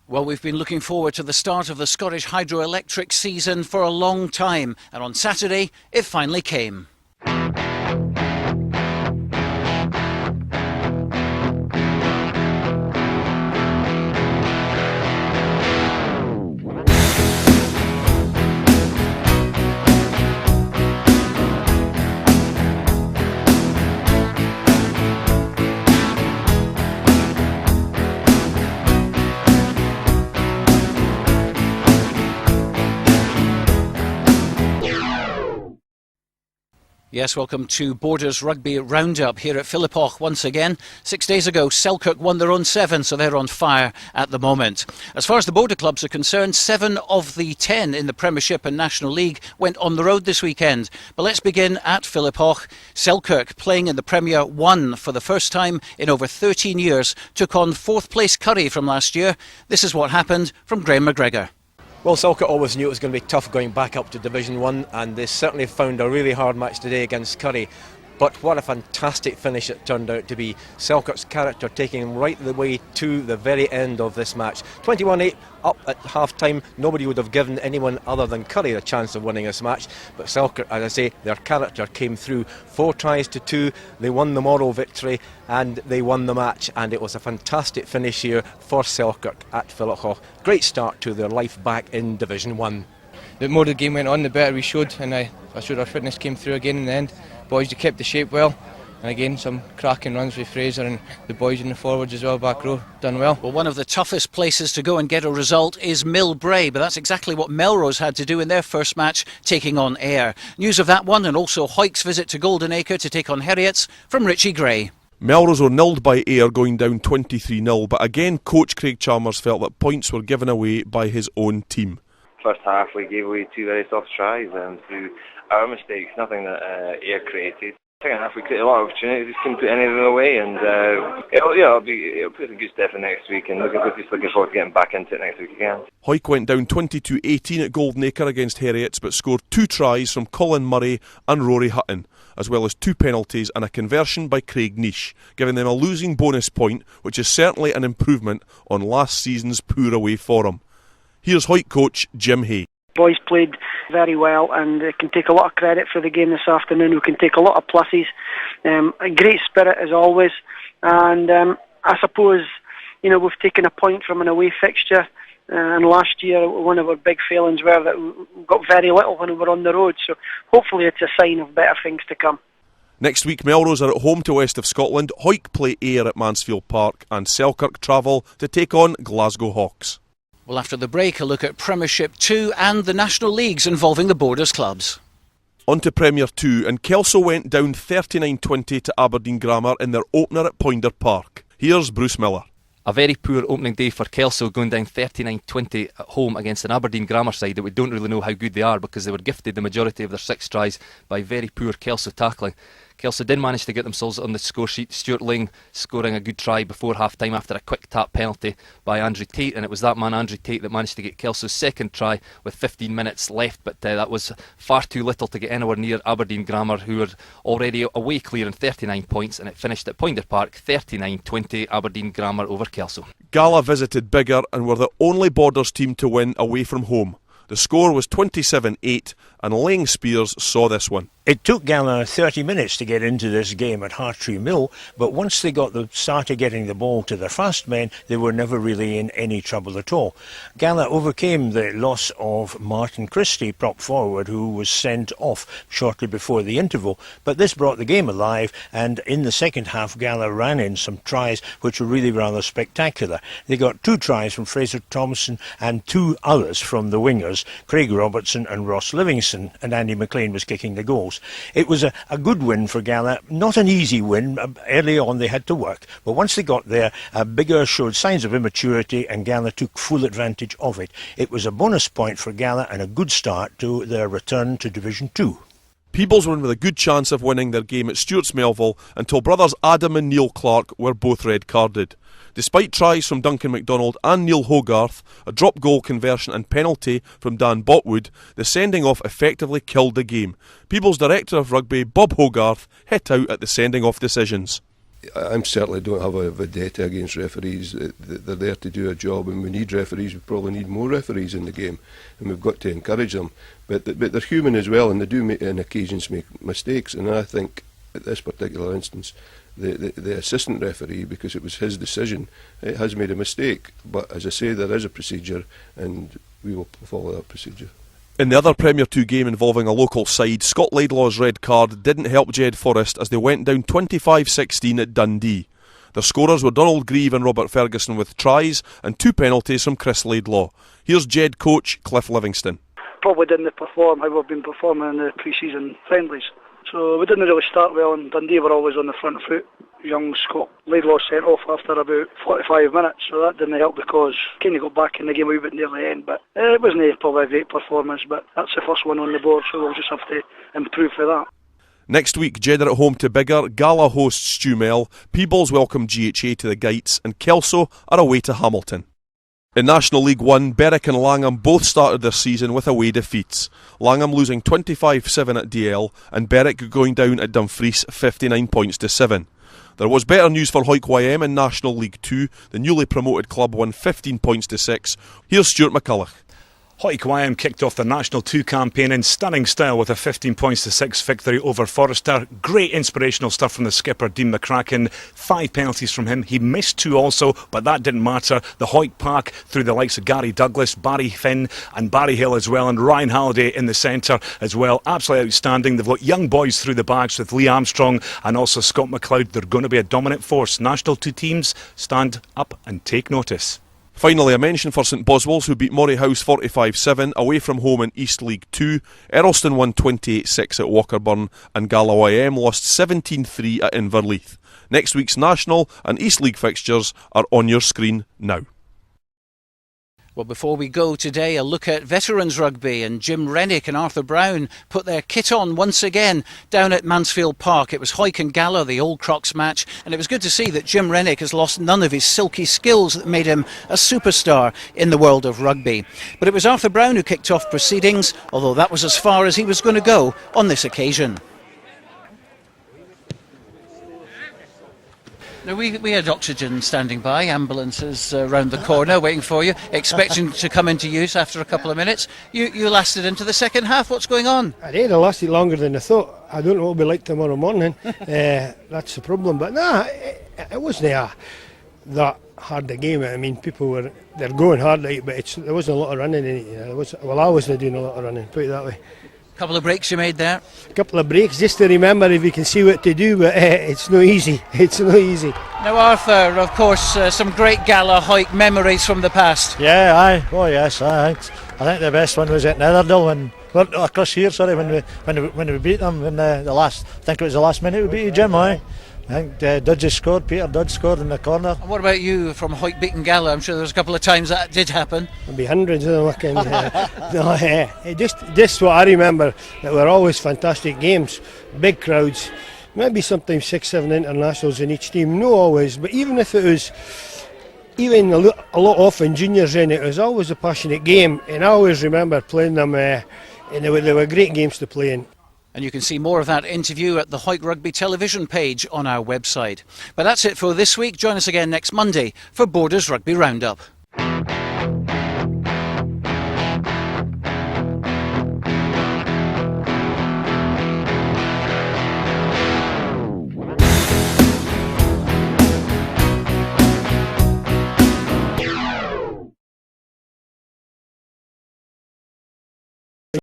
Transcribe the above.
Well, we've been looking forward to the start of the Scottish hydroelectric season for a long time, and on Saturday it finally came. Yes, welcome to Borders Rugby Roundup here at Philippoch once again. 6 days ago, Selkirk won their own 7, so they're on fire at the moment. As far as the Border clubs are concerned, 7 of the 10 in the Premiership and National League went on the road this weekend. But let's begin at Philippoch. Selkirk, playing in the Premier 1 for the first time in over 13 years, took on 4th place Curry from last year. This is what happened from Grahame MacGregor. Well, Selkirk always knew it was going to be tough going back up to Division 1, and they certainly found a really hard match today against Curry. But what a fantastic finish it turned out to be. Selkirk's character taking them right the way to the very end of this match. 21-8 up at half-time. Nobody would have given anyone other than Curry a chance of winning this match. But Selkirk, as I say, their character came through. 4 tries to 2. They won the moral victory and they won the match. And it was a fantastic finish here for Selkirk at Philippoch. Great start to their life back in Division 1. The more the game went on, the better we showed, and I showed our fitness came through again in the end. Boys, they kept the shape well, and again some cracking runs with Fraser, and the boys in the forwards as well, back row, done well. Well, one of the toughest places to go and get a result is Millbrae, but that's exactly what Melrose had to do in their first match, taking on Ayr. News of that one, and also Hawick's visit to Goldenacre to take on Heriots, from Richie Gray. Melrose were nilled by Ayr, going down 23-0, but again coach Craig Chalmers felt that points were given away by his own team. First half we gave away 2 very soft tries through our mistakes, nothing that Ayr created. Second half we created a lot of opportunities, just couldn't put any of them away, and it'll put a good step in next week, and just looking forward to getting back into it next week again. Hawick went down 22-18 at Goldenacre against Heriots, but scored 2 tries from Colin Murray and Rory Hutton, as well as 2 penalties and a conversion by Craig Nish, giving them a losing bonus point, which is certainly an improvement on last season's poor away form. Here's Hawick coach Jim Hay. Boys played very well, and can take a lot of credit for the game this afternoon. We can take a lot of pluses. A great spirit as always, and I suppose we've taken a point from an away fixture. And last year, one of our big failings were that we got very little when we were on the road. So hopefully, it's a sign of better things to come. Next week, Melrose are at home to West of Scotland. Hawick play Ayr at Mansfield Park, and Selkirk travel to take on Glasgow Hawks. Well, after the break, a look at Premiership 2 and the National Leagues involving the Borders clubs. On to Premier 2, and Kelso went down 39-20 to Aberdeen Grammar in their opener at Poynter Park. Here's Bruce Miller. A very poor opening day for Kelso, going down 39-20 at home against an Aberdeen Grammar side that we don't really know how good they are, because they were gifted the majority of their 6 tries by very poor Kelso tackling. Kelso did manage to get themselves on the score sheet. Stuart Laing scoring a good try before half-time after a quick tap penalty by Andrew Tate, and it was that man Andrew Tate that managed to get Kelso's second try with 15 minutes left, but that was far too little to get anywhere near Aberdeen Grammar, who were already away clearing 39 points, and it finished at Poynter Park 39-20 Aberdeen Grammar over Kelso. Gala visited Biggar and were the only Borders team to win away from home. The score was 27-8, and Laing Speirs saw this one. It took Gala 30 minutes to get into this game at Hartree Mill, but once they started getting the ball to their fast men, they were never really in any trouble at all. Gala overcame the loss of Martin Christie, prop forward, who was sent off shortly before the interval, but this brought the game alive, and in the second half Gala ran in some tries which were really rather spectacular. They got 2 tries from Fraser Thompson and 2 others from the wingers, Craig Robertson and Ross Livingston, and Andy McLean was kicking the goals. It was a good win for Gala, not an easy win. Early on they had to work, but once they got there, Biggar showed signs of immaturity and Gala took full advantage of it. It was a bonus point for Gala and a good start to their return to Division 2. Peebles were with a good chance of winning their game at Stewart's Melville until brothers Adam and Neil Clark were both red-carded. Despite tries from Duncan MacDonald and Neil Hogarth, a drop goal conversion and penalty from Dan Botwood, the sending off effectively killed the game. Peebles' director of rugby, Bob Hogarth, hit out at the sending off decisions. I certainly don't have a vendetta against referees. They're there to do a job, and we need referees. We probably need more referees in the game, and we've got to encourage them. But they're human as well, and they do on occasions make mistakes. And I think at this particular instance, the assistant referee, because it was his decision, it has made a mistake. But as I say, there is a procedure, and we will follow that procedure. In the other Premier 2 game involving a local side, Scott Laidlaw's red card didn't help Jed Forrest as they went down 25-16 at Dundee. Their scorers were Donald Grieve and Robert Ferguson with tries and 2 penalties from Chris Laidlaw. Here's Jed coach Cliff Livingston. Probably didn't perform how we've been performing in the pre-season friendlies. So we didn't really start well, and Dundee were always on the front foot. Young Scott Laidlaw sent off after about 45 minutes, so that didn't help because kind of got back in the game a wee bit near the end. But it wasn't probably a great performance, but that's the first one on the board, so we'll just have to improve for that. Next week, Jed are at home to Biggar, Gala hosts Stewmel, Peebles welcome GHA to the Gites, and Kelso are away to Hamilton. In National League 1, Berwick and Langham both started their season with away defeats. Langham losing 25-7 at DL and Berwick going down at Dumfries 59 points to 7. There was better news for Hawick YM in National League 2. The newly promoted club won 15 points to 6. Here's Stuart McCulloch. Hawick YM kicked off the National 2 campaign in stunning style with a 15 points to 6 victory over Forrester. Great inspirational stuff from the skipper Dean McCracken. 5 penalties from him. He missed 2 also, but that didn't matter. The Hawick pack through the likes of Gary Douglas, Barry Finn and Barry Hill as well, and Ryan Halliday in the centre as well. Absolutely outstanding. They've got young boys through the backs with Lee Armstrong and also Scott McLeod. They're going to be a dominant force. National 2 teams, stand up and take notice. Finally, a mention for St Boswells, who beat Moray House 45-7 away from home in East League 2. Earlston won 28-6 at Walkerburn, and Gala YM lost 17-3 at Inverleith. Next week's National and East League fixtures are on your screen now. Well, before we go today, a look at veterans rugby, and Jim Renwick and Arthur Brown put their kit on once again down at Mansfield Park. It was Hawick and Gala, the Old Crocs match, and it was good to see that Jim Renwick has lost none of his silky skills that made him a superstar in the world of rugby. But it was Arthur Brown who kicked off proceedings, although that was as far as he was going to go on this occasion. Now, we had oxygen standing by, ambulances round the corner waiting for you, expecting to come into use after a couple of minutes. You lasted into the second half. What's going on? I did. I lasted longer than I thought. I don't know what it'll be like tomorrow morning. That's the problem. But it wasn't that hard a game. I mean, they're going hard, but there wasn't a lot of running in it. I wasn't doing a lot of running, put it that way. Couple of breaks you made there? A couple of breaks just to remember if you can see what to do, but it's no easy. It's no easy. Now, Arthur, of course, some great Gala Hawick memories from the past. Yeah, aye. Oh yes, I think the best one was at Netherdill when we beat them in the last. I think it was the last minute we beat Jim. Aye. I think Dudge scored. Peter Dudge scored in the corner. And what about you from Hawick beating Gala? I'm sure there was a couple of times that did happen. There'll be hundreds of them. Just what I remember, that were always fantastic games, big crowds, maybe sometimes 6-7 internationals in each team. No always, but even if it was a lot often juniors in it, was always a passionate game, and I always remember playing them, and they were great games to play in. And you can see more of that interview at the Hawick Rugby television page on our website. But that's it for this week. Join us again next Monday for Borders Rugby Roundup.